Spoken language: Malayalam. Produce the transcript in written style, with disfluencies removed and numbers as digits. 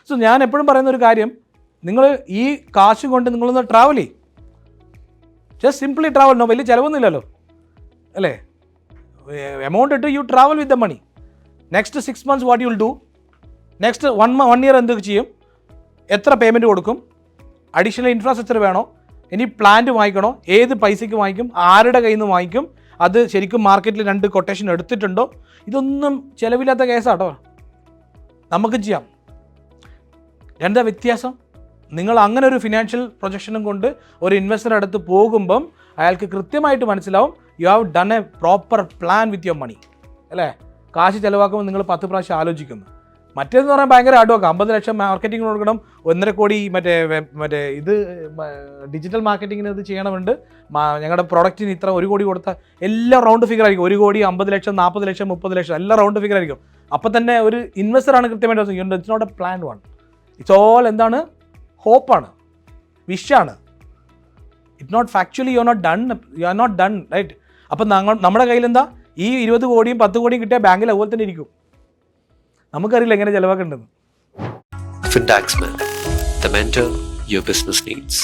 സോ ഞാൻ എപ്പോഴും പറയുന്ന ഒരു കാര്യം, നിങ്ങൾ ഈ കാശ് കൊണ്ട് നിങ്ങളൊന്ന് ട്രാവൽ ചെയ്യും. Just simply travel. വലിയ ചിലവൊന്നുമില്ലല്ലോ അല്ലേ? എമൗണ്ട് ഇട്ട് you travel with the money. Next 6 months what you will do, next 1 year എന്തൊക്കെ ചെയ്യും, എത്ര പേയ്മെൻറ്റ് കൊടുക്കും, അഡീഷണൽ ഇൻഫ്രാസ്ട്രക്ചർ വേണോ, ഇനി പ്ലാന്റ് വാങ്ങിക്കണോ, ഏത് പൈസയ്ക്ക് വാങ്ങിക്കും, ആരുടെ കയ്യിൽ നിന്ന് വാങ്ങിക്കും, അത് ശരിക്കും മാർക്കറ്റിൽ 2 കൊട്ടേഷൻ എടുത്തിട്ടുണ്ടോ, ഇതൊന്നും ചിലവില്ലാത്ത കേസാട്ടോ, നമുക്ക് ചെയ്യാം. എന്താ വ്യത്യാസം? നിങ്ങൾ അങ്ങനെ ഒരു ഫിനാൻഷ്യൽ പ്രൊജക്ഷനും കൊണ്ട് ഒരു ഇൻവെസ്റ്ററുടെ അടുത്ത് പോകുമ്പം അയാൾക്ക് കൃത്യമായിട്ട് മനസ്സിലാവും you have done a proper plan with your money അല്ലേ? കാശ് ചിലവാക്കുമ്പോൾ നിങ്ങൾ 10 പ്രാവശ്യം ആലോചിക്കുന്നു. മറ്റേതെന്ന് പറഞ്ഞാൽ ഭയങ്കര അഡ്വാക്കാം. 50 ലക്ഷം മാർക്കറ്റിംഗ് കൊടുക്കണം, 1.5 കോടി മറ്റേ ഇത് ഡിജിറ്റൽ മാർക്കറ്റിങ്ങിന് ഇത് ചെയ്യണമുണ്ട്, ഞങ്ങളുടെ പ്രൊഡക്റ്റിന് ഇത്ര 1 കോടി കൊടുത്താൽ എല്ലാം റൗണ്ട് ഫിഗർ ആയിരിക്കും. 1 കോടി, 50 ലക്ഷം, 40 ലക്ഷം, 30 ലക്ഷം എല്ലാം റൗണ്ട് ഫിഗർ ആയിരിക്കും. അപ്പം തന്നെ ഒരു ഇൻവെസ്റ്ററാണ് കൃത്യമായിട്ട് it's not a plan one. It's all എന്താണ്? ഹോപ്പാണ്, വിഷാണ്. It not factually you are not done right. അപ്പം നമ്മുടെ കയ്യിൽ എന്താ, ഈ 20 കോടിയും 10 കോടിയും കിട്ടിയ ബാങ്കിൽ അതുപോലെ തന്നെ ഇരിക്കും. നമുക്കറിയില്ല എങ്ങനെ ചിലവാക്കേണ്ടത്. Fintaxman, the mentor your business needs.